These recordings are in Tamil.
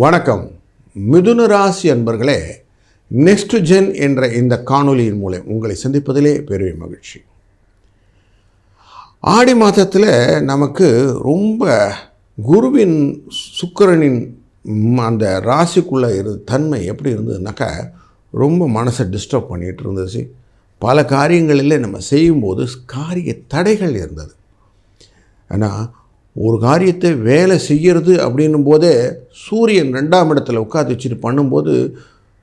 வணக்கம். மிதுன ராசி அன்பர்களே, நெக்ஸ்ட் ஜென் என்ற இந்த காணொலியின் மூலம் உங்களை சந்திப்பதிலே பெரிய மகிழ்ச்சி. ஆடி மாதத்தில் நமக்கு ரொம்ப குருவின் சுக்கிரனின் அந்த ராசிக்குள்ளே தன்மை எப்படி இருந்ததுனாக்கா ரொம்ப மனசை டிஸ்டர்ப் பண்ணிகிட்டு இருந்துச்சு. பல காரியங்களில் நம்ம செய்யும்போது காரிய தடைகள் இருந்தது. ஆனால் ஒரு காரியத்தை வேலை செய்கிறது அப்படின்னும் போதே சூரியன் 2ஆம் இடத்துல உட்காந்து வச்சுட்டு பண்ணும்போது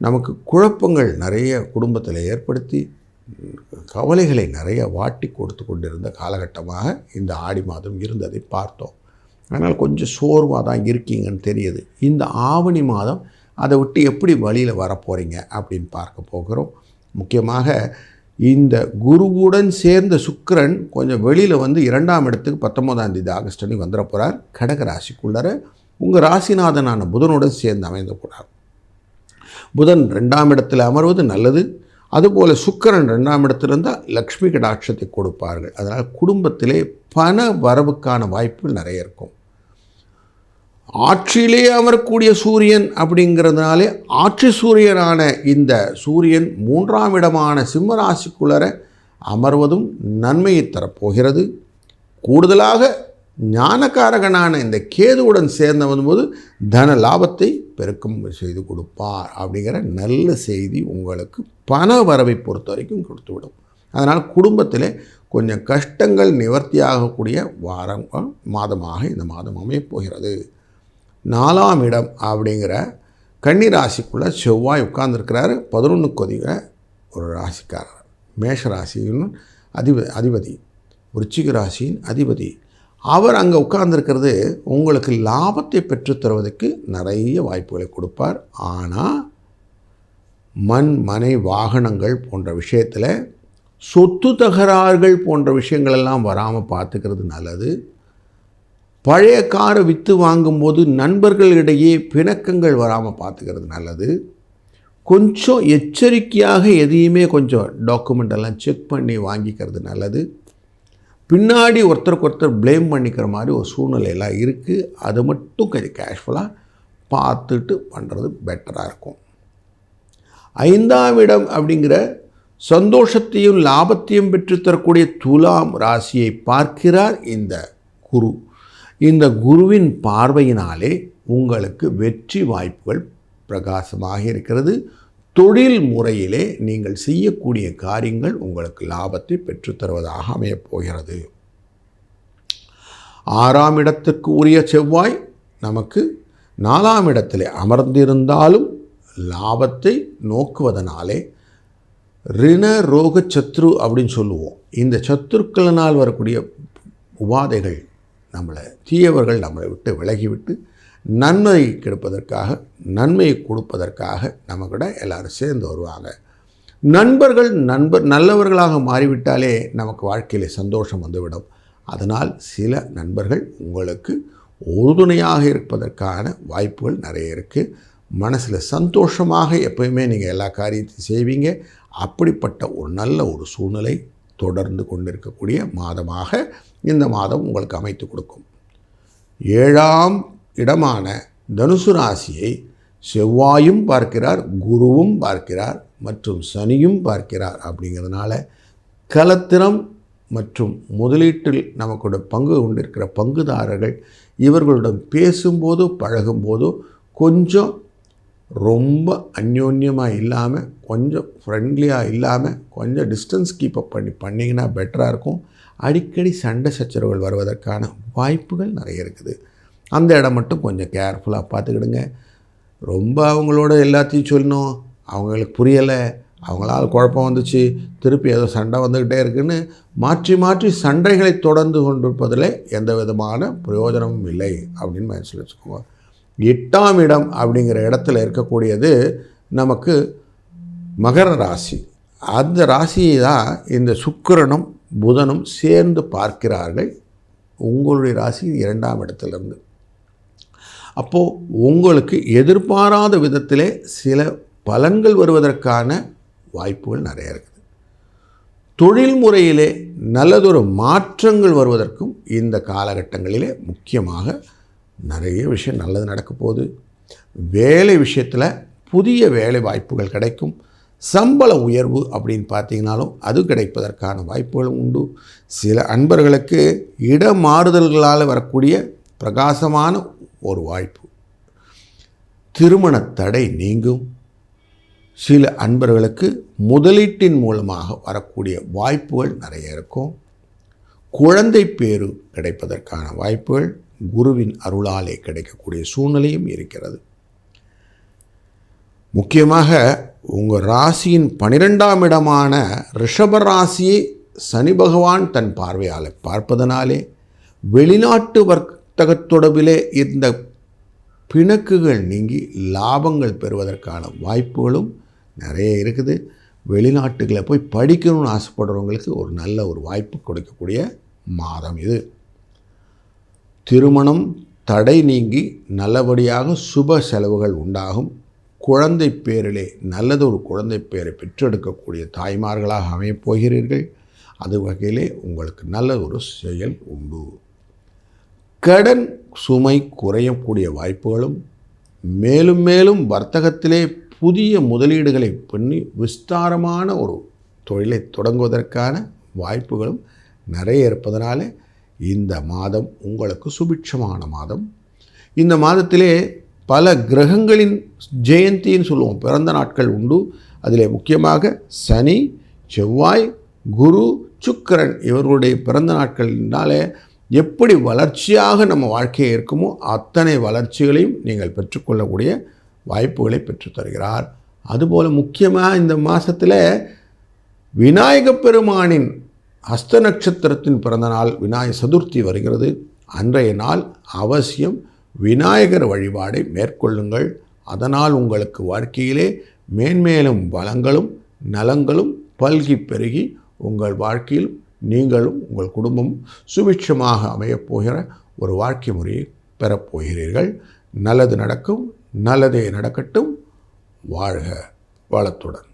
நமக்கு குழப்பங்கள் நிறைய குடும்பத்தில் ஏற்படுத்தி கவலைகளை நிறைய வாட்டி கொடுத்து கொண்டிருந்த காலகட்டமாக இந்த ஆடி மாதம் இருந்ததை பார்த்தோம். அதனால் கொஞ்சம் சோர்வாக தான் இருக்கீங்கன்னு தெரியுது. இந்த ஆவணி மாதம் அதை விட்டு எப்படி வழியில் வரப்போகிறீங்க அப்படின்னு பார்க்க போகிறோம். முக்கியமாக இந்த குருவுடன் சேர்ந்த சுக்கிரன் கொஞ்சம் வெளியில் வந்து 2ஆம் இடத்துக்கு 19ஆம் தேதி ஆகஸ்ட் அன்னைக்கு வந்துட போகிறார். கடக ராசிக்குள்ளர உங்கள் ராசிநாதனான புதனுடன் சேர்ந்து அமைந்து போகிறார். புதன் 2ஆம் இடத்தில் அமர்வது நல்லது. அதுபோல் சுக்கிரன் 2ஆம் இடத்துல இருந்தால் லக்ஷ்மி கடாட்சத்தை கொடுப்பார்கள். அதனால் குடும்பத்திலே பண வரவுக்கான வாய்ப்புகள் நிறைய இருக்கும். ஆட்சியிலே அமரக்கூடிய சூரியன் அப்படிங்கிறதுனாலே ஆட்சி சூரியனான இந்த சூரியன் 3ஆம் இடமான சிம்ம ராசிக்குள்ளர அமர்வதும் நன்மையை தரப்போகிறது. கூடுதலாக ஞானக்காரகனான இந்த கேதுவுடன் சேர்ந்து வரும்போது தன லாபத்தை பெருக்கம் செய்து கொடுப்பார் அப்படிங்கிற நல்ல செய்தி உங்களுக்கு பண வரவை பொறுத்த வரைக்கும் கொடுத்துவிடும். அதனால் குடும்பத்தில் கொஞ்சம் கஷ்டங்கள் நிவர்த்தியாகக்கூடிய மாதமாக இந்த மாதம் அமையப்போகிறது. 4ஆம் இடம் அப்படிங்கிற கன்னி ராசிக்குள்ளே செவ்வாய் உட்கார்ந்துருக்கிறாரு. 11 ஒரு ராசிக்காரர், மேஷ ராசியின் அதிபதி, விருச்சிக ராசியின் அதிபதி. அவர் அங்கே உட்கார்ந்துருக்கிறது உங்களுக்கு லாபத்தை பெற்றுத்தருவதற்கு நிறைய வாய்ப்புகளை கொடுப்பார். ஆனால் மண் மனை வாகனங்கள் போன்ற விஷயத்தில் சொத்து தகராறுகள் போன்ற விஷயங்களெல்லாம் வராமல் பார்த்துக்கிறது நல்லது. பழைய காரை விற்று வாங்கும்போது நண்பர்களிடையே பிணக்கங்கள் வராமல் பார்த்துக்கிறது நல்லது. கொஞ்சம் எச்சரிக்கையாக எதையுமே கொஞ்சம் டாக்குமெண்ட் எல்லாம் செக் பண்ணி வாங்கிக்கிறது நல்லது. பின்னாடி ஒருத்தருக்கு ப்ளேம் பண்ணிக்கிற மாதிரி ஒரு சூழ்நிலையெல்லாம் இருக்குது. அது மட்டும் கொஞ்சம் கேஷுவலாக பார்த்துட்டு பண்ணுறது பெட்டராக இருக்கும். 5ஆம் இடம் அப்படிங்கிற சந்தோஷத்தையும் லாபத்தையும் பெற்றுத்தரக்கூடிய துலாம் ராசியை பார்க்கிறார் இந்த குரு. இந்த குருவின் பார்வையினாலே உங்களுக்கு வெற்றி வாய்ப்புகள் பிரகாசமாக இருக்கிறது. தொழில் முறையிலே நீங்கள் செய்யக்கூடிய காரியங்கள் உங்களுக்கு லாபத்தை பெற்றுத்தருவதாக அமையப்போகிறது. 6ஆம் இடத்துக்கு உரிய செவ்வாய் நமக்கு 4ஆம் இடத்திலே அமர்ந்திருந்தாலும் லாபத்தை நோக்குவதனாலே ரிண ரோக சத்ரு அப்படின்னு சொல்லுவோம். இந்த சத்துருக்களினால் வரக்கூடிய உபாதைகள் நம்மளை தீயவர்கள் நம்மளை விட்டு விலகிவிட்டு நன்மை கெடுப்பதற்காக நன்மையை கொடுப்பதற்காக நம்ம கூட எல்லோரும் சேர்ந்து வருவாங்க. நண்பர்கள் நல்லவர்களாக மாறிவிட்டாலே நமக்கு வாழ்க்கையில் சந்தோஷம் வந்துவிடும். அதனால் சில நண்பர்கள் உங்களுக்கு உறுதுணையாக இருப்பதற்கான வாய்ப்புகள் நிறைய இருக்குது. மனசில் சந்தோஷமாக எப்போயுமே நீங்கள் எல்லா காரியத்தையும் செய்வீங்க. அப்படிப்பட்ட ஒரு நல்ல ஒரு சூழ்நிலை தொடர்ந்து கொண்டிருக்கக்கூடிய மாதமாக இந்த மாதம் உங்களுக்கு அமைத்து கொடுக்கும். 7ஆம் இடமான தனுசு ராசியை செவ்வாயும் பார்க்கிறார், குருவும் பார்க்கிறார் மற்றும் சனியும் பார்க்கிறார். அப்படிங்கிறதுனால கலத்திரம் மற்றும் முதலீட்டில் நமக்கு பங்கு கொண்டிருக்கிற பங்குதாரர்கள் இவர்களுடன் பேசும்போது பழகும்போது கொஞ்சம் ரொம்ப அந்யோன்யமாக இல்லாமல் கொஞ்சம் ஃப்ரெண்ட்லியாக இல்லாமல் கொஞ்சம் டிஸ்டன்ஸ் கீப்பப் பண்ணிங்கன்னா பெட்டராக இருக்கும். அடிக்கடி சண்டை சச்சரவுகள் வருவதற்கான வாய்ப்புகள் நிறைய இருக்குது. அந்த இடம் மட்டும் கொஞ்சம் கேர்ஃபுல்லாக பார்த்துக்கிடுங்க. ரொம்ப அவங்களோட எல்லாத்தையும் சொல்லணும், அவங்களுக்கு புரியலை, அவங்களால் குழப்பம் வந்துச்சு, திருப்பி ஏதோ சண்டை வந்துக்கிட்டே இருக்குதுன்னு மாற்றி மாற்றி சண்டைகளை தொடர்ந்து கொண்டிருப்பதில் எந்த விதமான பிரயோஜனமும் இல்லை அப்படின்னு மனசில் வச்சுக்கோங்க. 8ஆம் இடம் அப்படிங்கிற இடத்துல இருக்கக்கூடியது நமக்கு மகர ராசி. அந்த ராசியை தான் இந்த சுக்கிரனும் புதனும் சேர்ந்து பார்க்கிறார்கள் உங்களுடைய ராசி 2ஆம் இடத்துலேருந்து. அப்போது உங்களுக்கு எதிர்பாராத விதத்திலே சில பலன்கள் வருவதற்கான வாய்ப்புகள் நிறைய இருக்குது. தொழில் முறையிலே நல்லதொரு மாற்றங்கள் வருவதற்கும் இந்த காலகட்டங்களிலே முக்கியமாக நிறைய விஷயம் நல்லது நடக்க போகுது. வேலை விஷயத்தில் புதிய வேலை வாய்ப்புகள் கிடைக்கும். சம்பள உயர்வு அப்படின்னு பார்த்தீங்கன்னாலும் அது கிடைப்பதற்கான வாய்ப்புகளும் உண்டு. சில அன்பர்களுக்கு இடமாறுதல்களால் வரக்கூடிய பிரகாசமான ஒரு வாய்ப்பு. திருமண தடை நீங்கும். சில அன்பர்களுக்கு முதலீட்டின் மூலமாக வரக்கூடிய வாய்ப்புகள் நிறைய இருக்கும். குழந்தை பேறு கிடைப்பதற்கான வாய்ப்புகள் குருவின் அருளாலே கிடைக்கக்கூடிய சூழ்நிலையும் இருக்கிறது. முக்கியமாக உங்கள் ராசியின் 12ஆம் இடமான ரிஷப ராசியை சனி பகவான் தன் பார்வையால் பார்ப்பதனாலே வெளிநாட்டு வர்த்தக தொடர்பிலே இருந்த பிணக்குகள் நீங்கி லாபங்கள் பெறுவதற்கான வாய்ப்புகளும் நிறைய இருக்குது. வெளிநாட்டுகளை போய் படிக்கணும்னு ஆசைப்படுறவங்களுக்கு ஒரு நல்ல ஒரு வாய்ப்பு கொடுக்கக்கூடிய மாதம் இது. திருமணம் தடை நீங்கி நல்லபடியாக சுப செலவுகள் உண்டாகும். குழந்தை பேரிலே நல்லதொரு குழந்தை பேரை பெற்றெடுக்கக்கூடிய தாய்மார்களாக அமையப் போகிறீர்கள். அது வகையிலே உங்களுக்கு நல்ல ஒரு செயல் உண்டு. கடன் சுமை குறையக்கூடிய வாய்ப்புகளும் மேலும் மேலும் வர்த்தகத்திலே புதிய முதலீடுகளை பண்ணி விஸ்தாரமான ஒரு தொழிலை தொடங்குவதற்கான வாய்ப்புகளும் நிறைய இருப்பதனால இந்த மாதம் உங்களுக்கு சுபிட்சமான மாதம். இந்த மாதத்திலே பல கிரகங்களின் ஜெயந்தின்னு சொல்லுவோம், பிறந்த நாட்கள் உண்டு. அதில் முக்கியமாக சனி, செவ்வாய், குரு, சுக்கிரன் இவர்களுடைய பிறந்த நாட்களினாலே எப்படி வளர்ச்சியாக நம்ம வாழ்க்கையை இருக்குமோ அத்தனை வளர்ச்சிகளையும் நீங்கள் பெற்றுக்கொள்ளக்கூடிய வாய்ப்புகளை பெற்றுத்தருகிறார். அதுபோல் முக்கியமாக இந்த மாதத்தில் விநாயகப் பெருமானின் ஹஸ்த நட்சத்திரத்தின் பிறந்த நாள் விநாயகர் சதுர்த்தி வருகிறது. அன்றைய நாள் அவசியம் விநாயகர் வழிபாடை மேற்கொள்ளுங்கள். அதனால் உங்களுக்கு வாழ்க்கையிலே மேன்மேலும் வளங்களும் நலங்களும் பல்கி பெருகி உங்கள் வாழ்க்கையில் நீங்களும் உங்கள் குடும்பமும் சுபிட்சமாக அமையப்போகிற ஒரு வாழ்க்கை முறையை பெறப்போகிறீர்கள். நல்லது நடக்கும், நல்லதே நடக்கட்டும். வாழ்க வளத்துடன்.